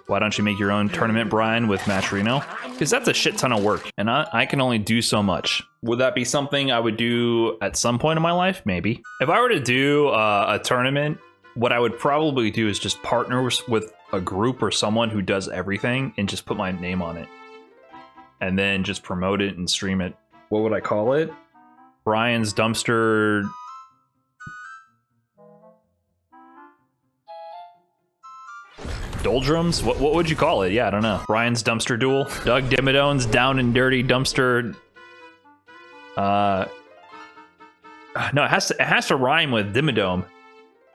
Why don't you make your own tournament, Brian, with Match Reno? Because that's a shit ton of work, and I can only do so much. Would that be something I would do at some point in my life? Maybe. If I were to do a tournament, what I would probably do is just partner with a group or someone who does everything and just put my name on it. And then just promote it and stream it. What would I call it? Brian's Dumpster... Doldrums? What would you call it? Yeah, I don't know. Brian's Dumpster Duel. Doug Dimidone's Down and Dirty Dumpster. No, it has to rhyme with Dimmadome.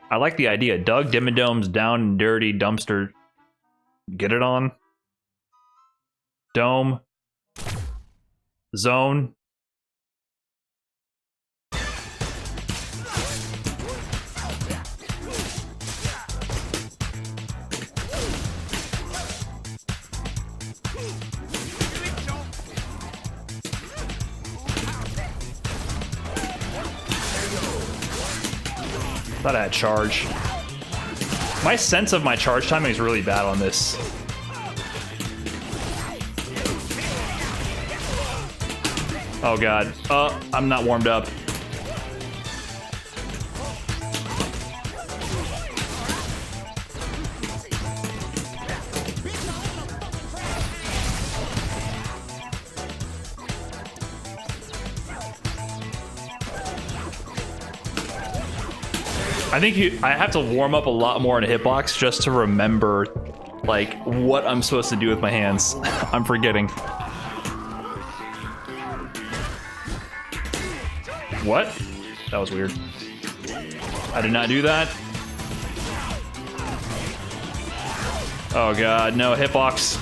I like the idea. Doug Dimmadome's Down and Dirty Dumpster. Get it on? Dome. Zone. Thought I had charge. My sense of my charge timing is really bad on this. Oh god. I'm not warmed up. I think I have to warm up a lot more in a hitbox just to remember, like, what I'm supposed to do with my hands. I'm forgetting. What? That was weird. I did not do that. Oh god, no, hitbox.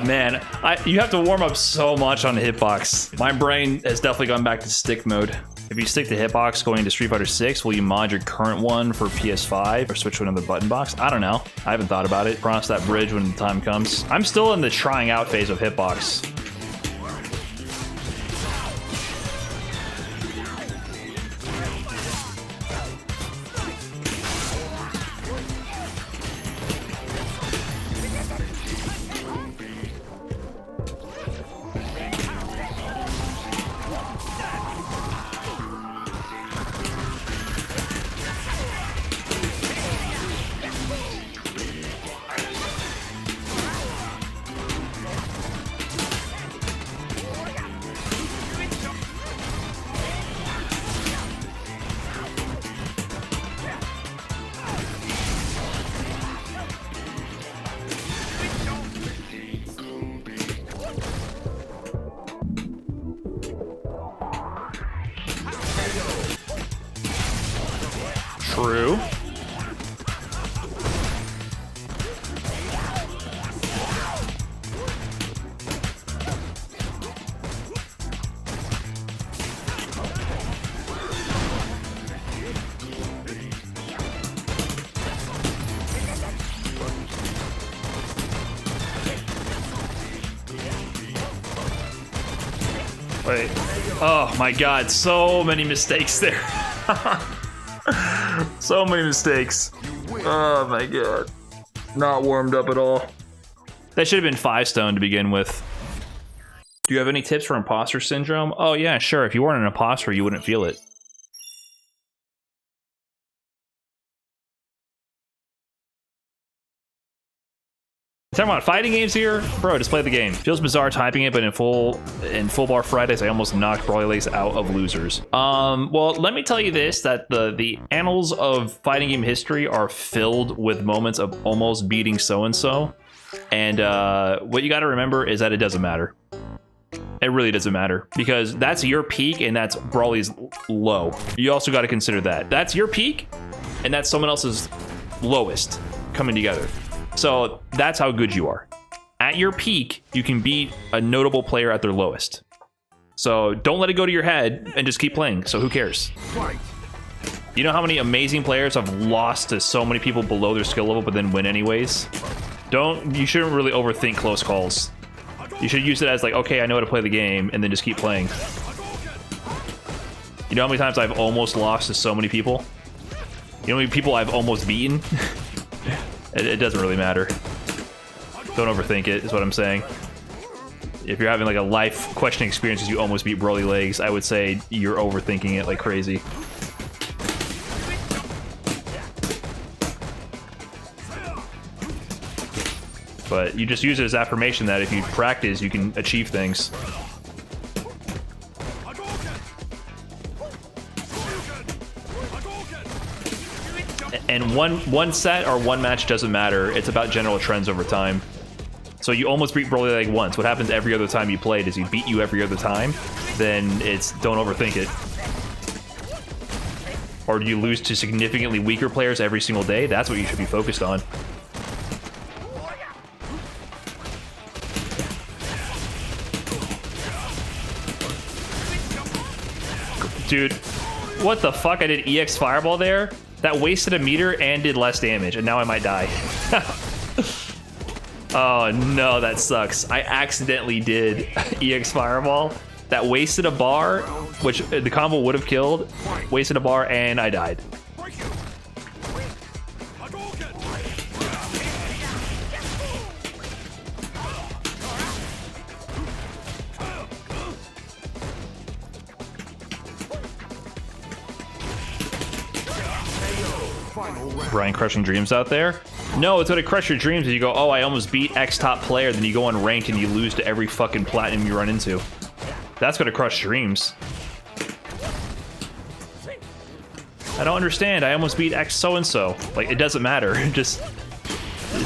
Man, you have to warm up so much on the hitbox. My brain has definitely gone back to stick mode. If you stick to hitbox going into Street Fighter 6, will you mod your current one for PS5 or switch to another button box? I don't know. I haven't thought about it. Cross that bridge when the time comes. I'm still in the trying out phase of hitbox. True. Wait. Oh my god, so many mistakes there. So many mistakes. Oh my god. Not warmed up at all. That should have been 5-stone to begin with. Do you have any tips for imposter syndrome? Oh yeah, sure. If you weren't an imposter, you wouldn't feel it. Talking about fighting games here? Bro, just play the game. Feels bizarre typing it, but in full bar Fridays, I almost knocked Brawly Lace out of losers. Well, let me tell you this, that the annals of fighting game history are filled with moments of almost beating so-and-so. And what you gotta remember is that it doesn't matter. It really doesn't matter, because that's your peak and that's Brawly's low. You also gotta consider that. That's your peak and that's someone else's lowest coming together. So that's how good you are. At your peak, you can beat a notable player at their lowest. So don't let it go to your head and just keep playing. So who cares? You know how many amazing players have lost to so many people below their skill level but then win anyways? You shouldn't really overthink close calls. You should use it as like, okay, I know how to play the game, and then just keep playing. You know how many times I've almost lost to so many people? You know how many people I've almost beaten? It doesn't really matter. Don't overthink it, is what I'm saying. If you're having like a life questioning experience as you almost beat Broly Legs, I would say you're overthinking it like crazy. But you just use it as affirmation that if you practice, you can achieve things. And one set or one match doesn't matter. It's about general trends over time. So you almost beat Broly Leg once. What happens every other time you play? Does he beat you every other time? Then it's don't overthink it. Or do you lose to significantly weaker players every single day? That's what you should be focused on. Dude, what the fuck? I did EX Fireball there? That wasted a meter and did less damage, and now I might die. Oh no, that sucks. I accidentally did EX Fireball. That wasted a bar, which the combo would have killed. Wasted a bar, and I died. Brian crushing dreams out there? No, it's gonna crush your dreams if you go, oh, I almost beat X top player, then you go on ranked and you lose to every fucking platinum you run into. That's gonna crush dreams. I don't understand. I almost beat X so-and-so. Like, it doesn't matter. Just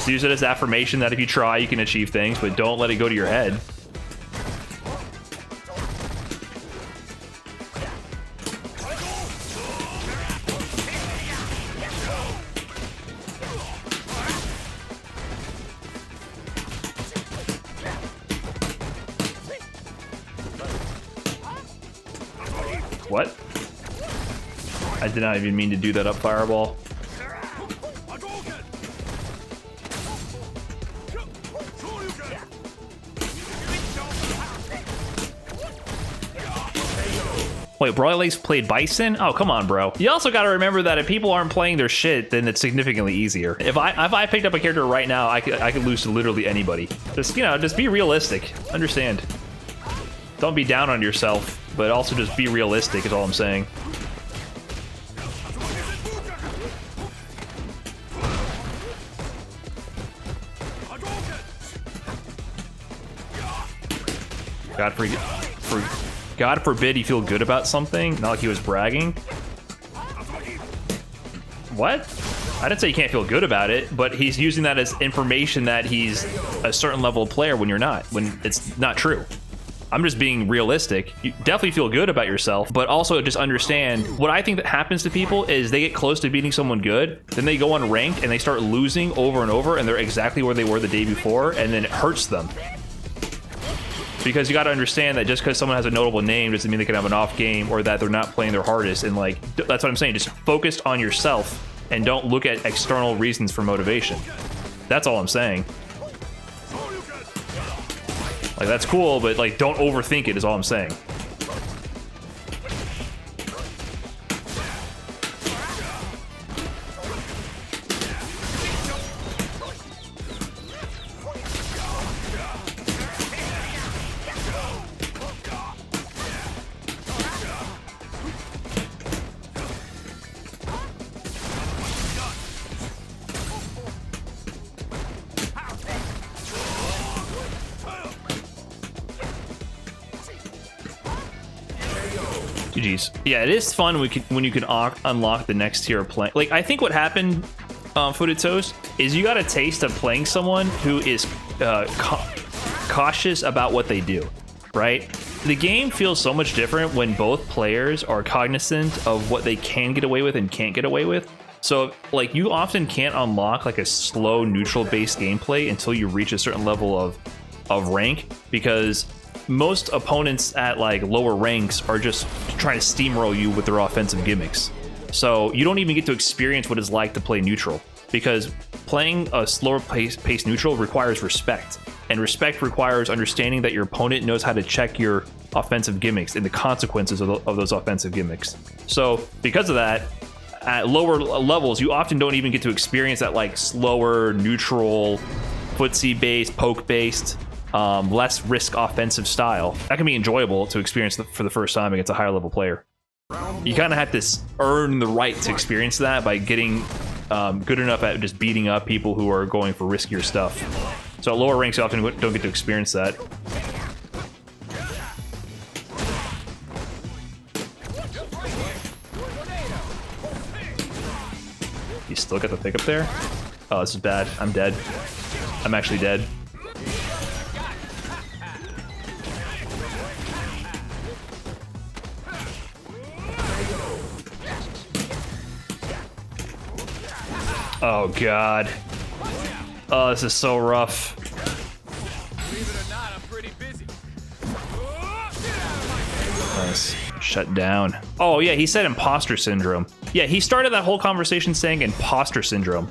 use it as affirmation that if you try, you can achieve things, but don't let it go to your head. What? I did not even mean to do that up fireball. Wait, Broly Legs played Bison? Oh, come on, bro. You also gotta remember that if people aren't playing their shit, then it's significantly easier. If I picked up a character right now, I could lose to literally anybody. Just, you know, just be realistic. Understand. Don't be down on yourself, but also just be realistic is all I'm saying. God forbid he feel good about something, not like he was bragging. What? I didn't say you can't feel good about it, but he's using that as information that he's a certain level of player when you're not, when it's not true. I'm just being realistic. You definitely feel good about yourself, but also just understand what I think that happens to people is they get close to beating someone good, then they go on ranked and they start losing over and over, and they're exactly where they were the day before, and then it hurts them. Because you got to understand that just because someone has a notable name doesn't mean they can have an off game or that they're not playing their hardest. And like, that's what I'm saying. Just focus on yourself and don't look at external reasons for motivation. That's all I'm saying. Like, that's cool, but like, don't overthink it is all I'm saying. GG's. Yeah, it is fun when you can unlock the next tier of playing. Like, I think what happened, Footed Toast, is you got a taste of playing someone who is cautious about what they do, right? The game feels so much different when both players are cognizant of what they can get away with and can't get away with. So, like, you often can't unlock like a slow, neutral-based gameplay until you reach a certain level of rank, because most opponents at like lower ranks are just trying to steamroll you with their offensive gimmicks. So you don't even get to experience what it's like to play neutral, because playing a slower pace neutral requires respect, and respect requires understanding that your opponent knows how to check your offensive gimmicks and the consequences of those offensive gimmicks. So because of that, at lower levels, you often don't even get to experience that like slower, neutral, footsie based, poke based, less risk offensive style. That can be enjoyable to experience for the first time against a higher level player. You kind of have to earn the right to experience that by getting good enough at just beating up people who are going for riskier stuff. So at lower ranks, you often don't get to experience that. You still got the pickup there? Oh, this is bad. I'm dead. I'm actually dead. Oh god. Oh, this is so rough. Believe it or not, I'm pretty busy. Nice. Shut down. Oh yeah, he said imposter syndrome. Yeah, he started that whole conversation saying imposter syndrome.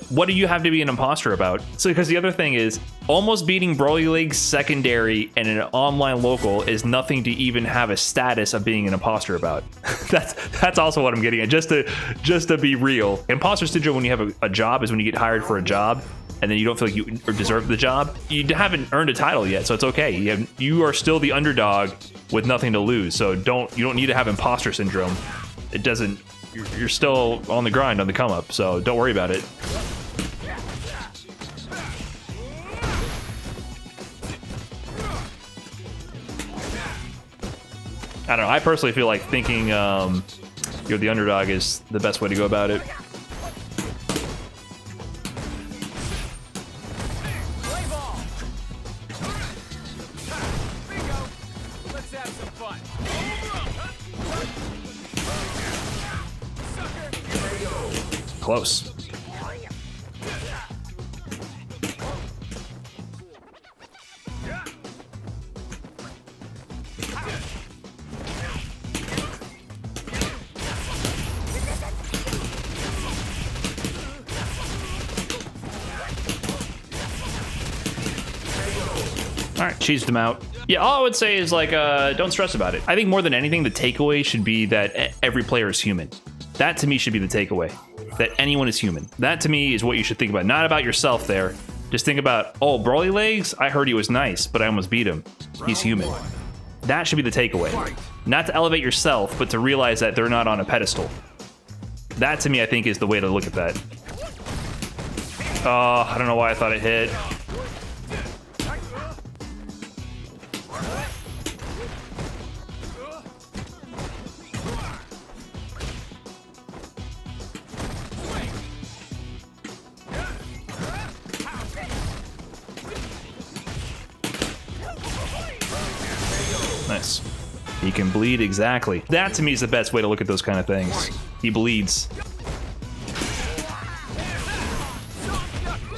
What do you have to be an imposter about? So, because the other thing is, almost beating Broly League secondary and an online local is nothing to even have a status of being an imposter about. that's also what I'm getting at. Just to be real, imposter syndrome when you have a job is when you get hired for a job and then you don't feel like you deserve the job. You haven't earned a title yet, so it's okay. You are still the underdog with nothing to lose. So you don't need to have imposter syndrome. It doesn't. You're still on the grind, on the come up. So don't worry about it. I don't know. I personally feel like thinking you're the underdog is the best way to go about it. Let's have some fun. Close. All right, cheesed him out. Yeah, all I would say is like, don't stress about it. I think more than anything, the takeaway should be that every player is human. That to me should be the takeaway. That anyone is human. That to me is what you should think about. Not about yourself there. Just think about, oh, Broly Legs, I heard he was nice, but I almost beat him. He's human. That should be the takeaway. Not to elevate yourself, but to realize that they're not on a pedestal. That to me, I think, is the way to look at that. Oh, I don't know why I thought it hit. Nice. He can bleed, exactly. That to me is the best way to look at those kind of things. He bleeds.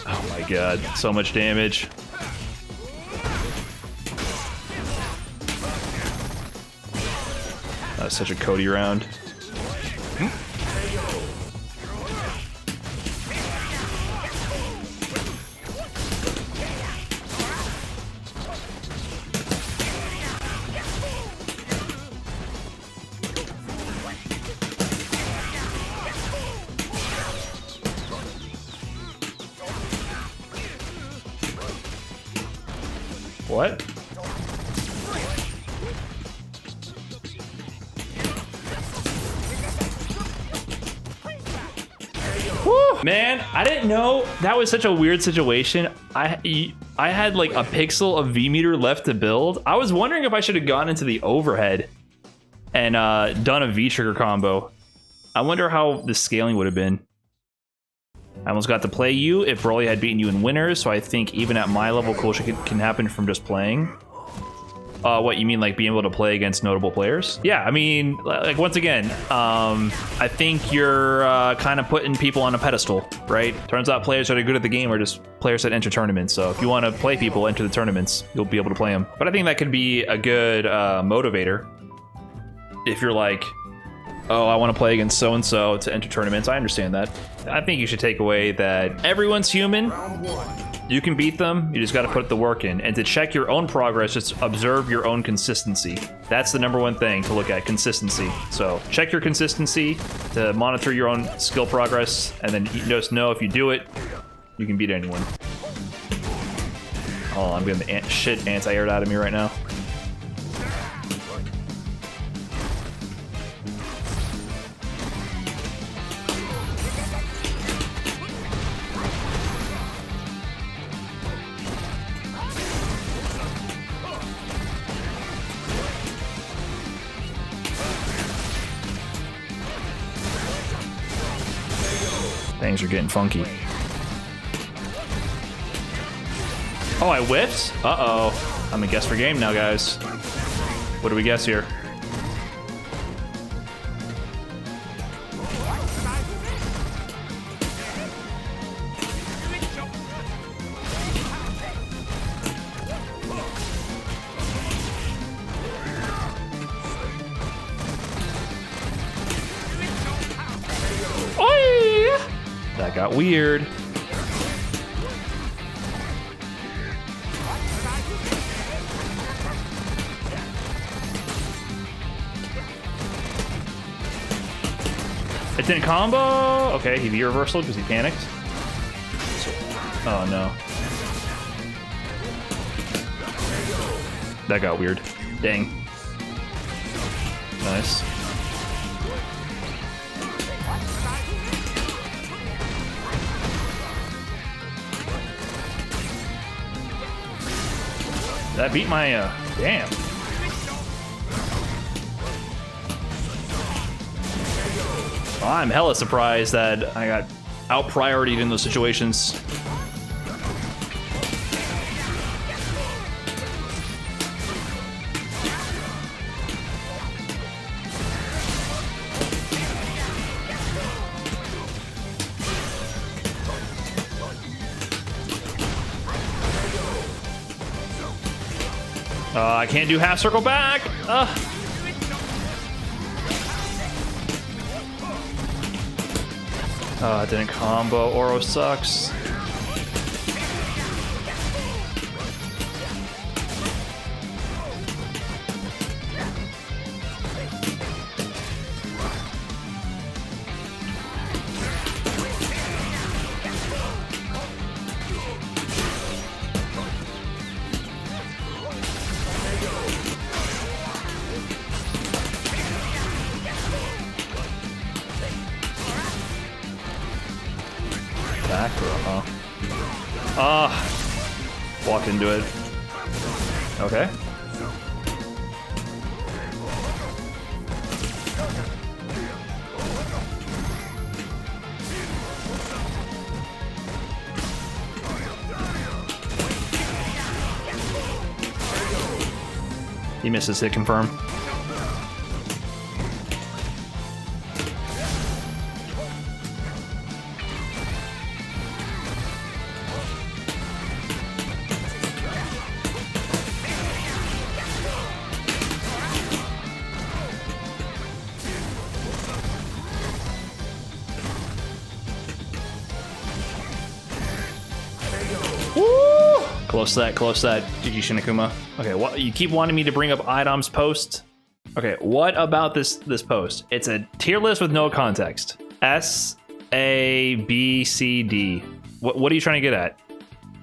Oh my god, so much damage. That was such a Cody round. What? Woo! Man, I didn't know that was such a weird situation. I had like a pixel of V-meter left to build. I was wondering if I should have gone into the overhead and done a V-trigger combo. I wonder how the scaling would have been. I almost got to play you if Broly had beaten you in winners, so I think even at my level, cool shit can happen from just playing. What, you mean like being able to play against notable players? Yeah, I mean, like once again, I think you're kind of putting people on a pedestal, right? Turns out players that are good at the game are just players that enter tournaments. So if you want to play people, enter the tournaments, you'll be able to play them. But I think that could be a good motivator if you're like, oh, I want to play against so-and-so to enter tournaments. I understand that. I think you should take away that everyone's human. You can beat them, you just gotta put the work in. And to check your own progress, just observe your own consistency. That's the #1 thing to look at, consistency. So check your consistency to monitor your own skill progress, and then you just know if you do it, you can beat anyone. Oh, I'm getting the shit anti-aired out of me right now. Things are getting funky. Oh, I whiffed? Uh-oh. I'm a guess for game now, guys. What do we guess here? That got weird. It didn't combo. Okay, he V-reversal because he panicked. Oh no. That got weird. Dang. Nice. That beat my, damn. I'm hella surprised that I got out-prioritied in those situations. I can't do half circle back. It didn't combo. Oro sucks. Back throw, huh? Walk into it. Okay. He misses hit confirm. Woo! Close that, close that. GG Shinakuma. Okay, what you keep wanting me to bring up Idom's post? Okay, what about this post? It's a tier list with no context. S, A, B, C, D. What are you trying to get at?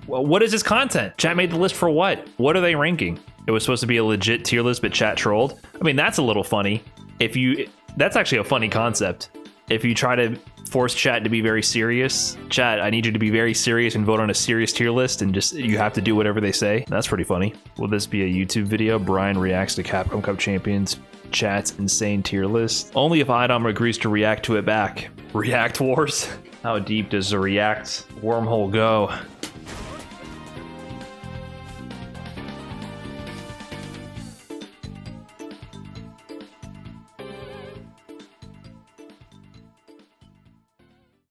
What is this content? Chat made the list for what? What are they ranking? It was supposed to be a legit tier list, but chat trolled. I mean, that's a little funny. That's actually a funny concept. If you try to force chat to be very serious, chat, I need you to be very serious and vote on a serious tier list, and just you have to do whatever they say. That's pretty funny. Will this be a YouTube video? Brian reacts to Capcom Cup Champions chat's insane tier list. Only if Idom agrees to react to it back. React Wars? How deep does the React wormhole go?